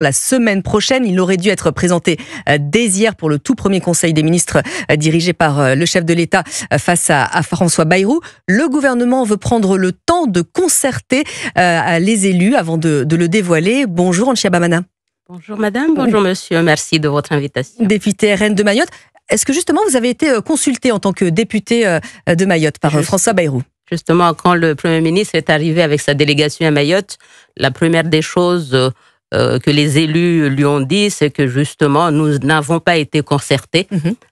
La semaine prochaine, il aurait dû être présenté dès hier pour le tout premier Conseil des ministres dirigé par le chef de l'État face à François Bayrou. Le gouvernement veut prendre le temps de concerter les élus avant de le dévoiler. Bonjour Anchia Bamana. Bonjour madame, bonjour monsieur, merci de votre invitation. Député RN de Mayotte, est-ce que justement vous avez été consulté en tant que député de Mayotte par François Bayrou ? Justement, quand le Premier ministre est arrivé avec sa délégation à Mayotte, la première des choses que les élus lui ont dit, c'est que justement, nous n'avons pas été concertés,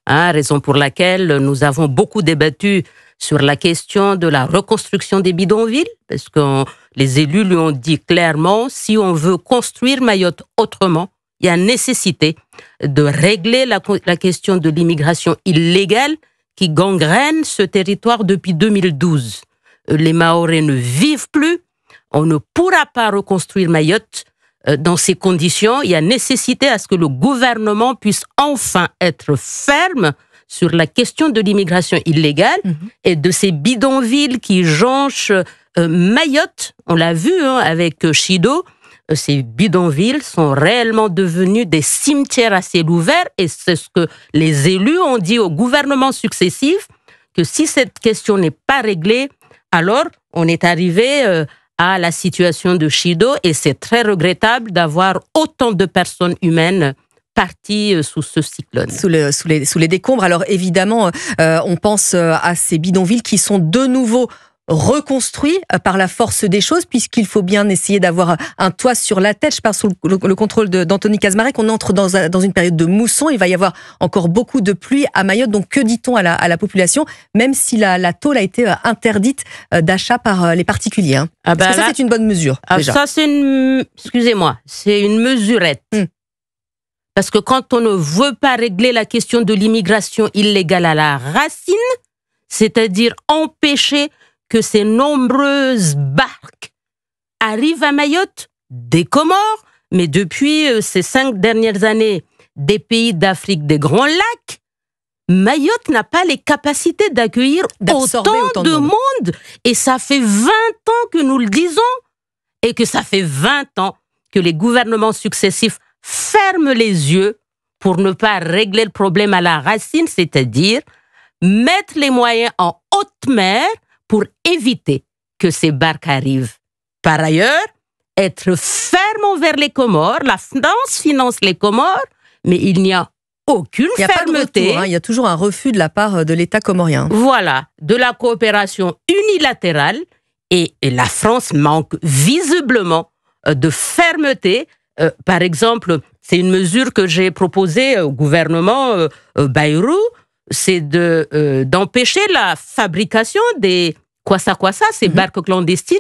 raison pour laquelle nous avons beaucoup débattu sur la question de la reconstruction des bidonvilles, parce que les élus lui ont dit clairement, si on veut construire Mayotte autrement, il y a nécessité de régler la question de l'immigration illégale qui gangrène ce territoire depuis 2012. Les Mahorais ne vivent plus, on ne pourra pas reconstruire Mayotte. Dans ces conditions, il y a nécessité à ce que le gouvernement puisse enfin être ferme sur la question de l'immigration illégale et de ces bidonvilles qui jonchent Mayotte. On l'a vu avec Chido. Ces bidonvilles sont réellement devenus des cimetières à ciel ouvert et c'est ce que les élus ont dit aux gouvernements successifs, que si cette question n'est pas réglée, alors on est arrivé à la situation de Chido et c'est très regrettable d'avoir autant de personnes humaines parties sous ce cyclone. Sous les décombres. Alors évidemment, on pense à ces bidonvilles qui sont de nouveau reconstruits par la force des choses, puisqu'il faut bien essayer d'avoir un toit sur la tête. Je parle sous le contrôle d'Anthony Kazmarek. On entre dans une période de mousson. Il va y avoir encore beaucoup de pluie à Mayotte. Donc que dit-on à la population, même si la tôle a été interdite d'achat par les particuliers Parce que ça, c'est une bonne mesure. Déjà. Ça, c'est une mesurette. Parce que quand on ne veut pas régler la question de l'immigration illégale à la racine, c'est-à-dire empêcher que ces nombreuses barques arrivent à Mayotte, des Comores, mais depuis ces 5 dernières années, des pays d'Afrique des Grands Lacs, Mayotte n'a pas les capacités d'accueillir autant de monde. Et ça fait 20 ans que nous le disons, et que ça fait 20 ans que les gouvernements successifs ferment les yeux pour ne pas régler le problème à la racine, c'est-à-dire mettre les moyens en haute mer pour éviter que ces barques arrivent. Par ailleurs, être ferme envers les Comores. La France finance les Comores, mais il n'y a aucune fermeté. Il y a toujours un refus de la part de l'État comorien. Voilà, de la coopération unilatérale et la France manque visiblement de fermeté. Par exemple, c'est une mesure que j'ai proposée au gouvernement Bayrou, c'est d'empêcher la fabrication des kwassa, ces barques clandestines,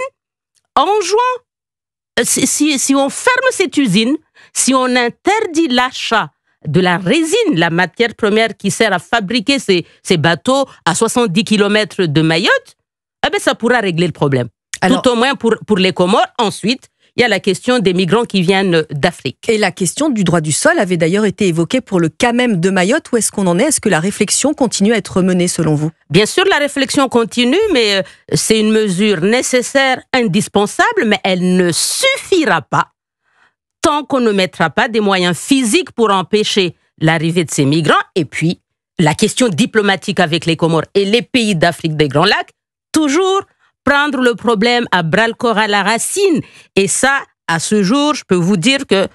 en juin. Si on ferme cette usine, si on interdit l'achat de la résine, la matière première qui sert à fabriquer ces bateaux à 70 km de Mayotte, ça pourra régler le problème. Alors, tout au moins pour les Comores. Ensuite, il y a la question des migrants qui viennent d'Afrique. Et la question du droit du sol avait d'ailleurs été évoquée pour le cas même de Mayotte. Où est-ce qu'on en est ? Est-ce que la réflexion continue à être menée selon vous ? Bien sûr, la réflexion continue, mais c'est une mesure nécessaire, indispensable, mais elle ne suffira pas tant qu'on ne mettra pas des moyens physiques pour empêcher l'arrivée de ces migrants. Et puis, la question diplomatique avec les Comores et les pays d'Afrique des Grands Lacs, toujours prendre le problème à bras-le-corps à la racine. Et ça, à ce jour, je peux vous dire que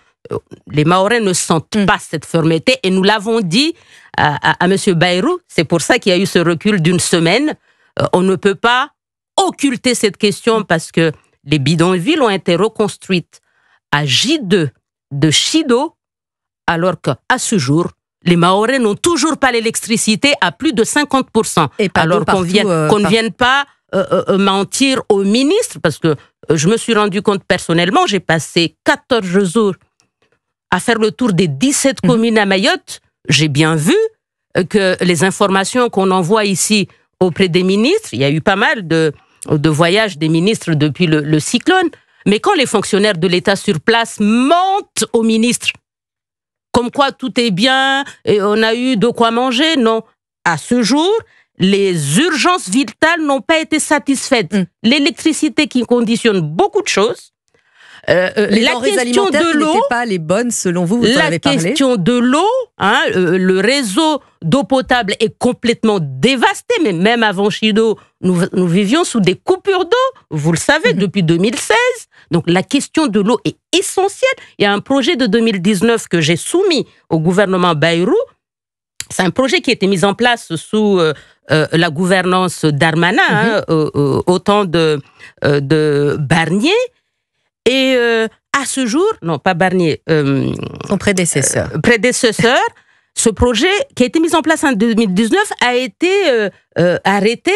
les Mahorais ne sentent pas cette fermeté. Et nous l'avons dit à M. Bayrou, c'est pour ça qu'il y a eu ce recul d'une semaine. On ne peut pas occulter cette question parce que les bidonvilles ont été reconstruites à J2 de Chido, alors qu'à ce jour, les Mahorais n'ont toujours pas l'électricité à plus de 50%. Et alors qu'on ne vienne pas mentir au ministre, parce que je me suis rendu compte personnellement, j'ai passé 14 jours à faire le tour des 17 communes à Mayotte. J'ai bien vu que les informations qu'on envoie ici auprès des ministres, il y a eu pas mal de voyages des ministres depuis le cyclone, mais quand les fonctionnaires de l'État sur place mentent aux ministres, comme quoi tout est bien, et on a eu de quoi manger, non. À ce jour, les urgences vitales n'ont pas été satisfaites. L'électricité qui conditionne beaucoup de choses, Les denrées alimentaires n'étaient pas les bonnes selon vous, vous en avez parlé. La question de l'eau, le réseau d'eau potable est complètement dévasté, mais même avant Chido, nous vivions sous des coupures d'eau, vous le savez, depuis 2016. Donc la question de l'eau est essentielle. Il y a un projet de 2019 que j'ai soumis au gouvernement Bayrou. C'est un projet qui a été mis en place sous la gouvernance d'Armanin, au temps de Barnier. Et à ce jour, non pas Barnier, son prédécesseur. Ce projet qui a été mis en place en 2019 a été arrêté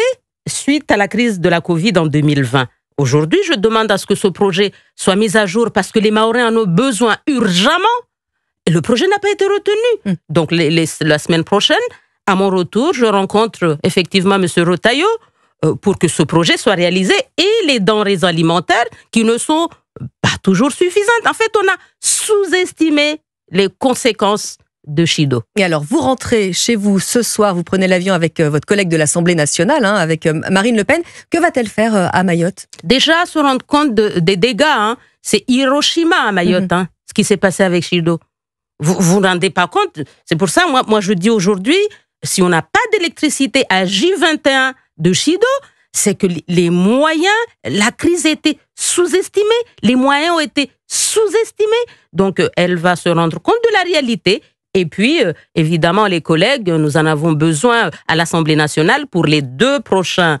suite à la crise de la Covid en 2020. Aujourd'hui, je demande à ce que ce projet soit mis à jour parce que les Mahorais en ont besoin urgemment. Et le projet n'a pas été retenu. Donc, la semaine prochaine, à mon retour, je rencontre effectivement M. Rotaillot pour que ce projet soit réalisé et les denrées alimentaires qui ne sont pas toujours suffisantes. En fait, on a sous-estimé les conséquences de Chido. Et alors, vous rentrez chez vous ce soir, vous prenez l'avion avec votre collègue de l'Assemblée nationale, avec Marine Le Pen. Que va-t-elle faire à Mayotte? Déjà, se rendre compte des dégâts. C'est Hiroshima à Mayotte, ce qui s'est passé avec Chido. Vous vous rendez pas compte? C'est pour ça, moi je dis aujourd'hui, si on n'a pas d'électricité à J21 de Chido, c'est que les moyens, la crise a été sous-estimée, les moyens ont été sous-estimés. Donc, elle va se rendre compte de la réalité. Et puis, évidemment, les collègues, nous en avons besoin à l'Assemblée nationale pour les 2 prochains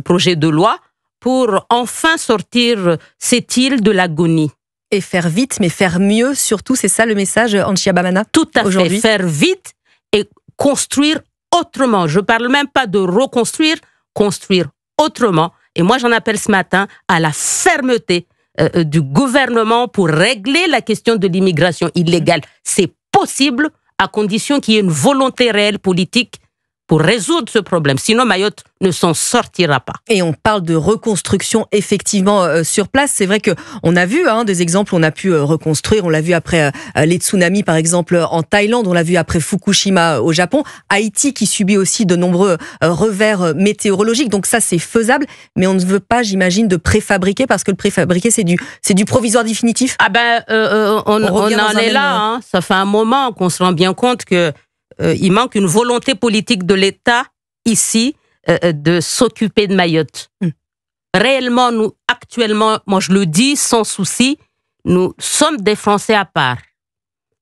projets de loi pour enfin sortir cette île de l'agonie. Et faire vite, mais faire mieux, surtout, c'est ça le message, Anchia Bamana? Tout à fait, faire vite et construire autrement. Je ne parle même pas de reconstruire, construire autrement. Et moi, j'en appelle ce matin à la fermeté du gouvernement pour régler la question de l'immigration illégale. C'est possible à condition qu'il y ait une volonté réelle politique pour résoudre ce problème. Sinon, Mayotte ne s'en sortira pas. Et on parle de reconstruction effectivement sur place. C'est vrai qu'on a vu des exemples, on a pu reconstruire. On l'a vu après les tsunamis, par exemple, en Thaïlande. On l'a vu après Fukushima au Japon. Haïti qui subit aussi de nombreux revers météorologiques. Donc ça, c'est faisable. Mais on ne veut pas, j'imagine, de préfabriquer parce que le préfabriqué, c'est du provisoire définitif. On en est là. Ça fait un moment qu'on se rend bien compte que il manque une volonté politique de l'État ici de s'occuper de Mayotte. Réellement, nous, actuellement, moi je le dis sans souci, nous sommes des Français à part.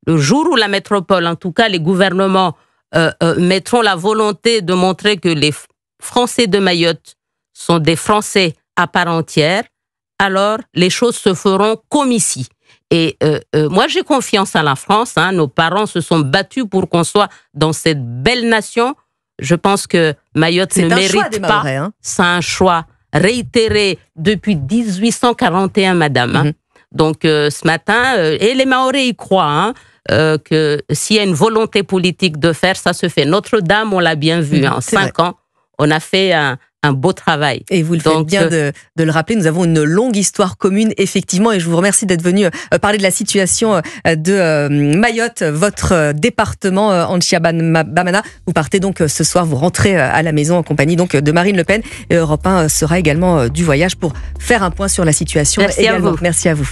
Le jour où la métropole, en tout cas les gouvernements, mettront la volonté de montrer que les Français de Mayotte sont des Français à part entière, alors les choses se feront comme ici. Et moi, j'ai confiance en la France. Nos parents se sont battus pour qu'on soit dans cette belle nation. Je pense que Mayotte ne mérite pas. C'est un choix réitéré depuis 1841, madame. Donc, ce matin, et les Mahorais y croient, que s'il y a une volonté politique de faire, ça se fait. Notre-Dame, on l'a bien vu, en 5 ans, on a fait un beau travail. Et vous le faites bien de le rappeler, nous avons une longue histoire commune, effectivement, et je vous remercie d'être venu parler de la situation de Mayotte, votre département, Anchia Bamana. Vous partez donc ce soir, vous rentrez à la maison en compagnie donc de Marine Le Pen, et Europe 1 sera également du voyage pour faire un point sur la situation. Merci également. À vous. Merci à vous.